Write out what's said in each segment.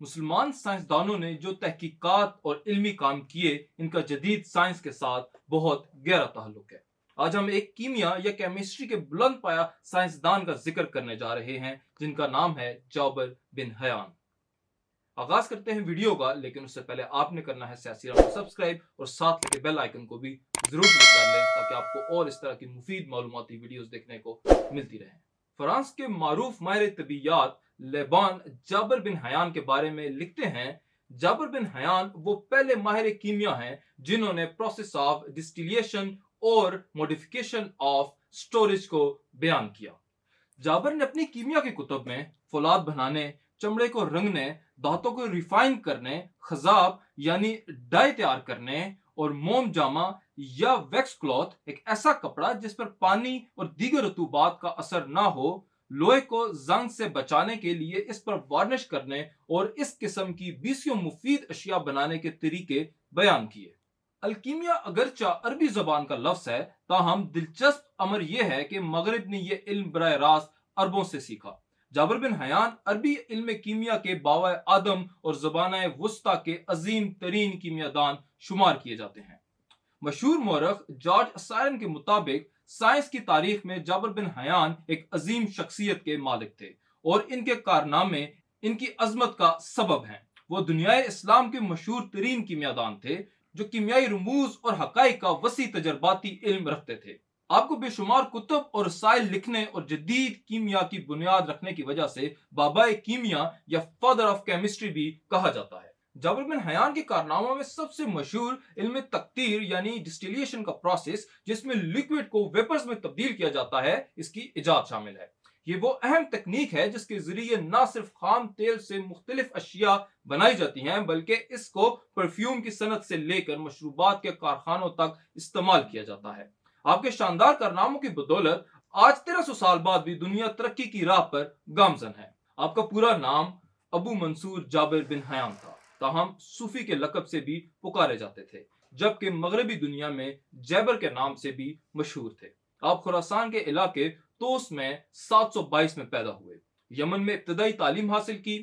मुसलमान साइंसदानों ने जो तहकीकात और इल्मी काम किए, इनका जदीद साइंस के साथ बहुत गहरा ताल्लुक है। आज हम एक कीमिया या केमिस्ट्री के बुलंद पाया साइंसदान का जिक्र करने जा रहे हैं, जिनका नाम है जाबर बिन हयान। आगाज करते हैं वीडियो का, लेकिन उससे पहले आपने करना है सियासी राह को सब्सक्राइब और साथ लगे बेल आइकन को भी जरूर क्लिक कर लें, ताकि आपको और इस तरह की मुफीद मालूमाती वीडियोस देखने को मिलती रहे। फ्रांस के मारूफ माहिर तबीयात लेबान जाबर बिन हयान के बारे में लिखते हैं, जाबर बिन हयान वो पहले माहिर कीमिया हैं जिन्होंने प्रोसेस ऑफ डिस्टिलिएशन और मॉडिफिकेशन ऑफ स्टोरेज को बयान किया। जाबर ने अपनी कीमिया की कुतुब में फौलाद बनाने, चमड़े को रंगने, धातों को रिफाइन करने, खजाब यानी डाई तैयार करने और मोम जामा या वैक्स क्लॉथ, एक ऐसा कपड़ा जिस पर पानी और दीगर रतूबात का असर ना हो, लोहे को जंग से बचाने के लिए इस पर वार्निश करने और इस किस्म की 20 मुफीद अशिया बनाने के तरीके बयान किए। अलकीमिया अगरचा अरबी जबान का लफ्ज है, ताहम दिलचस्प अमर यह है कि मगरिब ने यह इल्म बराह रास्त अरबों से सीखा। जाबर बिन हयान अरबी इल्म कीमिया के बावा आदम और ज़बान वुस्ता के अजीम तरीन कीमियादान शुमार किए जाते हैं। मशहूर मौरख जॉर्ज सायरन के मुताबिक साइंस की तारीख में जाबर बिन हयान एक अजीम शख्सियत के मालिक थे और इनके कारनामे इनकी अजमत का सबब हैं। वो दुनिया इस्लाम के मशहूर तरीन कीमियादान थे, जो कीमियाई रमूज और हकाइक का वसी तजर्बाती इल्म रखते थे। आपको बेशुमार कुतुब और रसाइल लिखने और जदीद कीमिया की बुनियाद रखने की वजह से बाबाए कीमिया या फादर ऑफ केमिस्ट्री भी कहा जाता है। जाबर बिन हयान के कारनामों में सबसे मशहूर इल्म तकतीर यानी डिस्टिलिएशन का प्रोसेस, जिसमें लिक्विड को वेपर्स में तब्दील किया जाता है, इसकी इजाद शामिल है। ये वो अहम तकनीक है जिसके जरिए न सिर्फ खाम तेल से मुख्तलिफ अशिया बनाई जाती हैं, बल्कि इसको परफ्यूम की सनत से लेकर मशरूबात के कारखानों तक इस्तेमाल किया जाता है। आपके शानदार कारनामों की बदौलत आज 1300 साल बाद भी दुनिया तरक्की की राह पर गामजन है। आपका पूरा नाम अबू मंसूर जाबिर बिन हयान था, ताहम सूफी के लकब से भी पुकारे जाते थे, जबकि मगरबी दुनिया में जैबर के नाम से भी मशहूर थे। आप खुरासान के इलाके तोस में 722 में पैदा हुए, यमन में इब्तदाई तालीम हासिल की।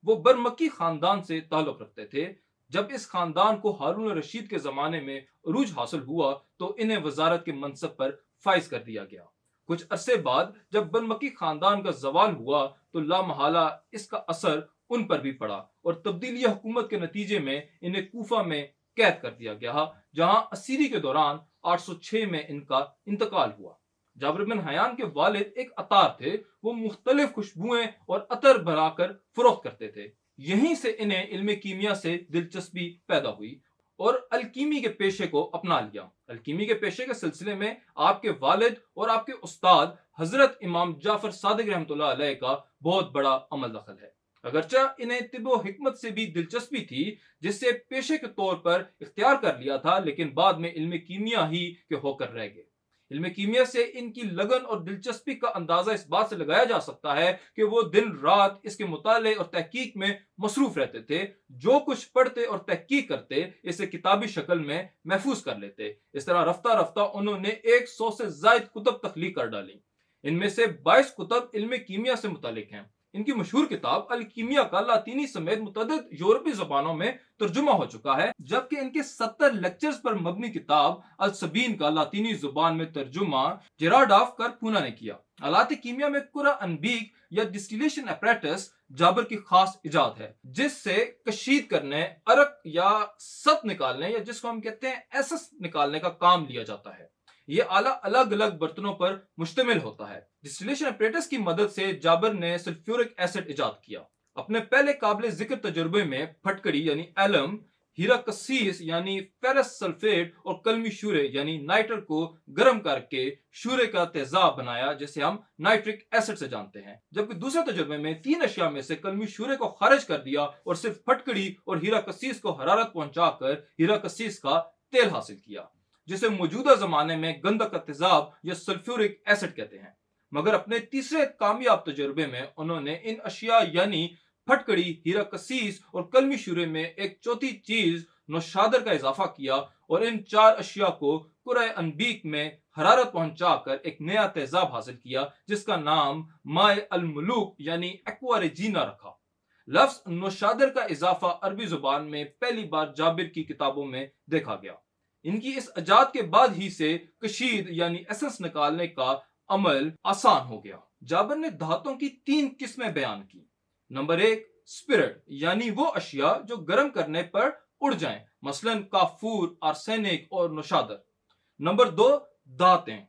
वो बरमक्की खानदान से ताल्लुक रखते थे। जब इस खानदान को हारून रशीद के जमाने में अरूज हासिल हुआ तो इन्हें वजारत के मनसब पर फाइज कर दिया गया। कुछ अरसे बाद जब बरमक्की खानदान का जवाल हुआ तो लामहाला इसका असर उन पर भी पड़ा और तब्दीली हुकूमत के नतीजे में इन्हें कूफा में कैद कर दिया गया, जहां असीरी के दौरान 806 में इनका इंतकाल हुआ। जाबिर बिन हयान के वालिद एक अतार थे। वो मुख्तलिफ खुशबुएं और अतर बनाकर फरोख्त करते थे। यहीं से इन्हें इल्म कीमिया से दिलचस्पी पैदा हुई और अलकीमी के पेशे को अपना लिया। अलकीमी के पेशे के सिलसिले में आपके वालिद और आपके उस्ताद हजरत इमाम जाफर सादिक रहमतुल्लाह अलैह का बहुत बड़ा अमल दखल है। अगरचा इन्हें तिब्बो हिकमत से भी दिलचस्पी थी, जिससे पेशे के तौर पर इख्तियार कर लिया था, लेकिन बाद में इल्म कीमिया ही के होकर रह गए। इल्म कीमिया से इनकी लगन और दिलचस्पी का अंदाजा इस बात से लगाया जा सकता है कि वो दिन रात इसके मुताले और तहकीक में मसरूफ रहते थे। जो कुछ पढ़ते और तहकीक करते इसे किताबी शक्ल में महफूज कर लेते। इस तरह रफ्ता रफ्ता उन्होंने 100 से ज्यादा कुतुब तख्लीक कर डाली। इनमें से 22 कुतुब इल्म कीमिया से मुतालिक हैं। इनकी मशहूर किताब अल कीमिया का लातीनी समेत मुतअद्दिद यूरोपी जबानों में तर्जुमा हो चुका है, जबकि इनके 70 लेक्चर्स पर मबनी किताब अल सबीन का लातीनी जुबान में तर्जुमा जेराडॉफ करपूना ने किया। आलात कीमिया में कुरा अनबीक या डिस्टिलेशन अपैरेटस जाबर की खास इजाद है, जिससे कशीद करने, अरक या सत निकालने या जिसको हम कहते हैं एसस निकालने का काम लिया जाता है। ये आला अलग अलग बर्तनों पर मुश्तमिल होता है। डिस्टिलेशन अपरेटस की मदद से जाबर ने सल्फ्यूरिक एसिड इजाद किया। अपने पहले काबिल जिक्र तजुर्बे में फटकड़ी यानी एलम, हीरा कसीस यानी फेरस सल्फेट और कलमी शूरे यानी नाइट्र को गर्म करके शूरे का तेजाब बनाया, जिसे हम नाइट्रिक एसिड से जानते हैं। जबकि दूसरे तजुर्बे में 3 अशिया में से कलमी शूरे को खारिज कर दिया और सिर्फ फटकड़ी और हीरा कसीस को हरारत पहुंचाकर हीरा कसीस का तेल हासिल किया, जिसे मौजूदा जमाने में गंधक का तेजाब या सल्फ्यूरिक एसिड कहते हैं। मगर अपने तीसरे कामयाब तजुर्बे में उन्होंने इन अशिया यानी फटकड़ी, हीरा कसीस और कलमी शूरे में एक चौथी चीज नौशादर का इजाफा किया और इन 4 अशिया को कुराए अनबीक में हरारत पहुंचाकर एक नया तेजाब हासिल किया, जिसका नाम माए अल मुलूक यानी एक्वा रेजिना रखा। لفظ نوشادر کا اضافہ عربی زبان میں پہلی بار جابر کی کتابوں میں دیکھا گیا۔ ان کی اس ایجاد کے بعد ہی سے کشید یعنی ایسنس نکالنے کا عمل آسان ہو گیا۔ جابر نے دھاتوں کی 3 قسمیں بیان کی۔ نمبر 1 اسپرٹ یعنی وہ اشیاء جو گرم کرنے پر اڑ جائیں، مثلا کافور، آرسینک اور نوشادر۔ نمبر 2 دھاتیں،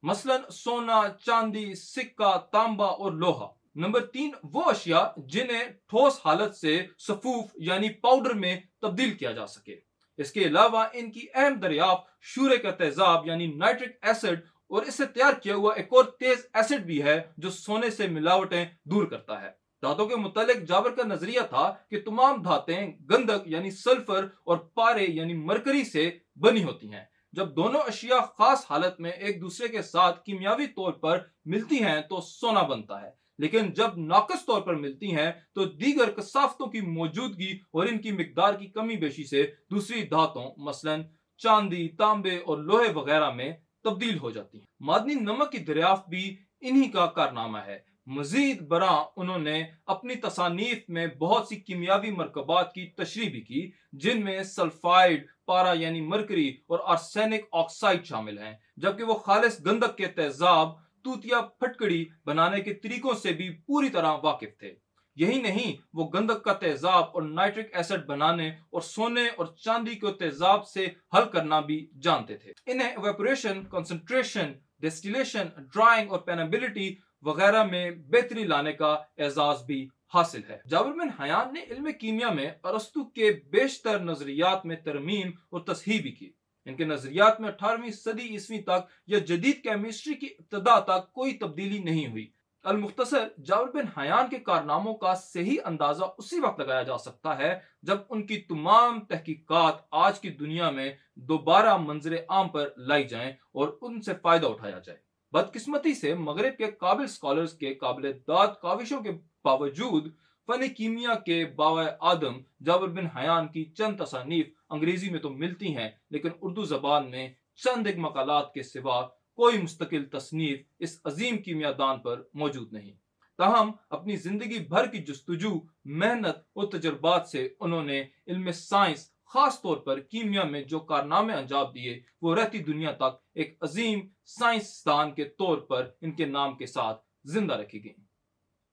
مثلا سونا، چاندی، سکہ، تانبا اور لوہا۔ نمبر 3 وہ اشیاء جنہیں ٹھوس حالت سے صفوف یعنی پاؤڈر میں تبدیل کیا جا سکے۔ اس کے علاوہ ان کی اہم دریافت شورے کا تیزاب یعنی نائٹرک ایسڈ اور اس سے تیار کیا ہوا ایک اور تیز ایسڈ بھی ہے جو سونے سے ملاوٹیں دور کرتا ہے۔ دھاتوں کے متعلق جابر کا نظریہ تھا کہ تمام دھاتیں گندھک یعنی سلفر اور پارے یعنی مرکری سے بنی ہوتی ہیں۔ جب دونوں اشیاء خاص حالت میں ایک دوسرے کے ساتھ کیمیاوی طور پر ملتی ہیں تو سونا بنتا ہے، لیکن جب ناقص طور پر ملتی ہیں تو دیگر کثافتوں کی موجودگی اور ان کی مقدار کی کمی بیشی سے دوسری دھاتوں مثلا چاندی، تانبے اور لوہے وغیرہ میں تبدیل ہو جاتی ہیں۔ معدنی نمک کی دریافت بھی انہی کا کارنامہ ہے۔ مزید برآں انہوں نے اپنی تصانیف میں بہت سی کیمیاوی مرکبات کی تشریح بھی کی، جن میں سلفائڈ، پارا یعنی مرکری اور آرسینک آکسائڈ شامل ہیں، جبکہ وہ خالص گندھک کے تیزاب، توتیا پھٹکڑی بنانے کے طریقوں سے بھی پوری طرح واقف تھے۔ یہی نہیں، وہ گندھک کا تیزاب اور نائٹرک ایسڈ بنانے اور سونے اور چاندی کو تیزاب سے حل کرنا بھی جانتے تھے۔ انہیں ایویپوریشن، کنسنٹریشن، ڈسٹیلیشن، ڈرائنگ اور پینیبلٹی وغیرہ میں بہتری لانے کا اعزاز بھی حاصل ہے۔ جابر بن حیان نے علم کیمیا میں ارسطو کے بیشتر نظریات میں ترمیم اور تصحیح بھی کی۔ ان کے نظریات میں 18ویں صدی عیسوی تک یا جدید کیمسٹری کی ابتدا تک کوئی تبدیلی نہیں ہوئی۔ المختصر، جابر بن حیان کے کارناموں کا صحیح اندازہ اسی وقت لگایا جا سکتا ہے جب ان کی تمام تحقیقات آج کی دنیا میں دوبارہ منظر عام پر لائی جائیں اور ان سے فائدہ اٹھایا جائے۔ بدقسمتی سے مغرب کے قابل اسکالرز کے قابل داد کاوشوں کے باوجود فن کیمیا کے باوائے آدم جابر بن حیان کی چند تصانیف انگریزی میں تو ملتی ہیں، لیکن اردو زبان میں چند ایک مقالات کے سوا کوئی مستقل تصنیف اس عظیم کیمیا دان پر موجود نہیں۔ تاہم اپنی زندگی بھر کی جستجو، محنت اور تجربات سے انہوں نے علم سائنس، خاص طور پر کیمیا میں جو کارنامے انجام دیے، وہ رہتی دنیا تک ایک عظیم سائنسدان کے طور پر ان کے نام کے ساتھ زندہ رکھی گئیں۔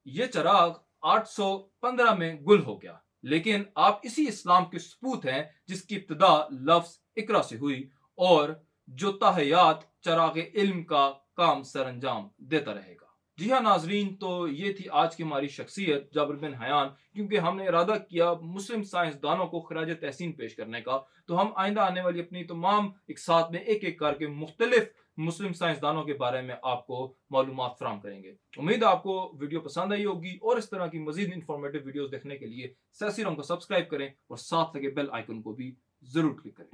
یہ چراغ 815 میں گل ہو گیا، لیکن آپ اسی اسلام کے سپوت ہیں جس کی ابتدا لفظ اقرا سے ہوئی اور جو تا حیات چراغ علم کا کام سر انجام دیتا رہے گا۔ جی ہاں ناظرین، تو یہ تھی آج کی ہماری شخصیت جابر بن حیان۔ کیونکہ ہم نے ارادہ کیا مسلم سائنسدانوں کو خراج تحسین پیش کرنے کا، تو ہم آئندہ آنے والی اپنی تمام ایک ساتھ میں ایک ایک کر کے مختلف مسلم سائنسدانوں کے بارے میں آپ کو معلومات فراہم کریں گے۔ امید ہے آپ کو ویڈیو پسند آئی ہوگی، اور اس طرح کی مزید انفارمیٹیو ویڈیوز دیکھنے کے لیے سیاسی رنگ کو سبسکرائب کریں اور ساتھ لگے بیل آئیکن کو بھی ضرور کلک کریں۔